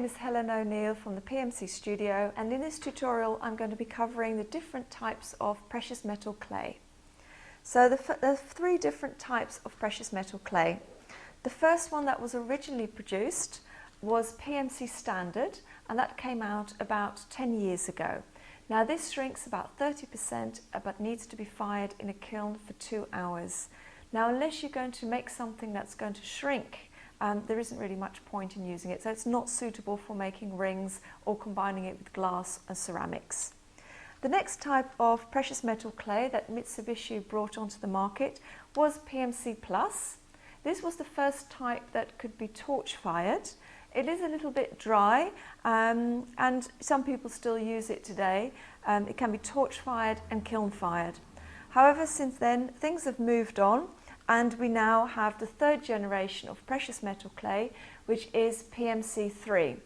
is Helen O'Neill from the PMC Studio, and in this tutorial I'm going to be covering the different types of precious metal clay. So there are three different types of precious metal clay. The first one that was originally produced was Pmc Standard, and that came out about 10 years ago. Now this shrinks about 30% but needs to be fired in a kiln for 2 hours. Now unless you're going to make something that's going to shrink, there isn't really much point in using it, so it's not suitable for making rings or combining it with glass and ceramics. The next type of precious metal clay that Mitsubishi brought onto the market was Pmc Plus. This was the first type that could be torch fired. It is a little bit dry and some people still use it today. It can be torch fired and kiln fired. However, since then things have moved on, and we now have the third generation of precious metal clay, which is Pmc Three.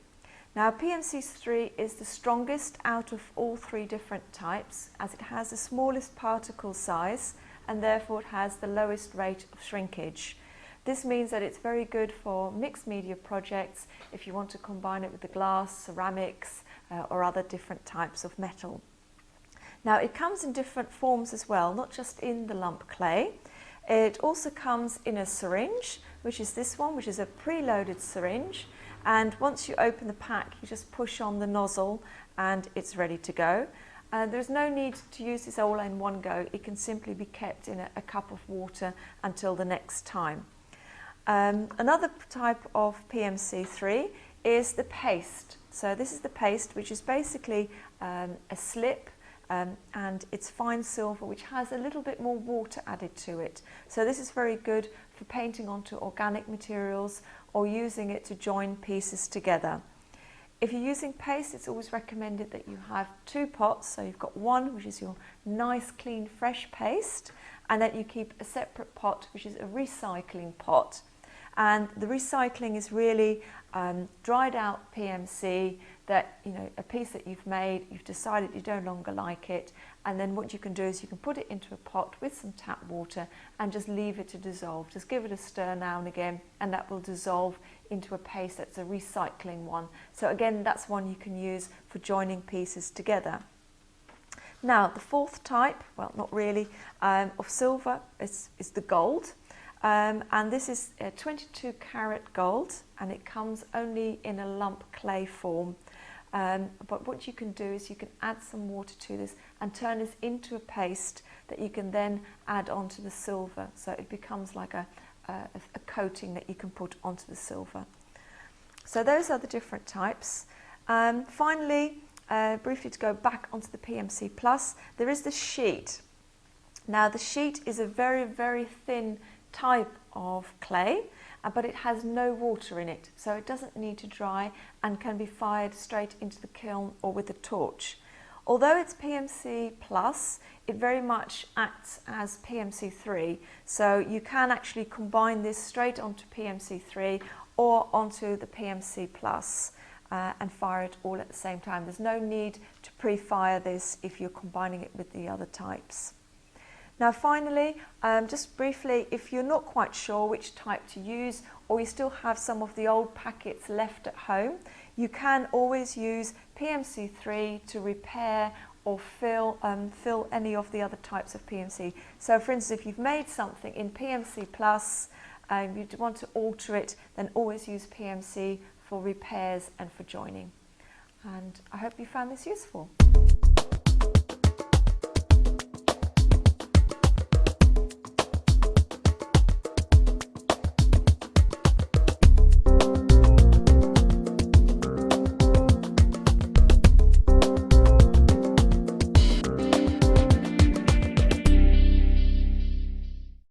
Now Pmc Three is the strongest out of all three different types, as it has the smallest particle size and therefore it has the lowest rate of shrinkage. This means that it's very good for mixed media projects if you want to combine it with the glass, ceramics or other different types of metal. Now it comes in different forms as well, not just in the lump clay. It also comes in a syringe, which is this one, which is a preloaded syringe, and once you open the pack you just push on the nozzle and it's ready to go. There's no need to use this all in one go. It can simply be kept in a cup of water until the next time. Another type of Pmc Three is the paste. So this is the paste, which is basically a slip and it's fine silver which has a little bit more water added to it. So this is very good for painting onto organic materials or using it to join pieces together. If you're using paste, it's always recommended that you have two pots. So you've got one which is your nice clean fresh paste, and then you keep a separate pot which is a recycling pot. And the recycling is really dried out PMC that, a piece that you've made, you've decided you no longer like it, and then what you can do is you can put it into a pot with some tap water and just leave it to dissolve. Just give it a stir now and again and that will dissolve into a paste that's a recycling one. So again, that's one you can use for joining pieces together. Now the fourth type, well not really, of silver is the gold. And this is a 22 karat gold, and it comes only in a lump clay form. But what you can do is you can add some water to this and turn this into a paste that you can then add onto the silver. So it becomes like a coating that you can put onto the silver. So those are the different types. Finally, briefly to go back onto the Pmc Plus, there is the sheet. Now the sheet is a very, very thin type of clay, but it has no water in it, so it doesn't need to dry and can be fired straight into the kiln or with a torch. Although it's Pmc Plus, it very much acts as Pmc Three, so you can actually combine this straight onto Pmc Three or onto the Pmc Plus and fire it all at the same time. There's no need to pre-fire this if you're combining it with the other types. Now finally, just briefly, if you're not quite sure which type to use, or you still have some of the old packets left at home, you can always use Pmc Three to repair or fill any of the other types of PMC. So for instance, if you've made something in Pmc Plus and you want to alter it, then always use Pmc for repairs and for joining. And I hope you found this useful.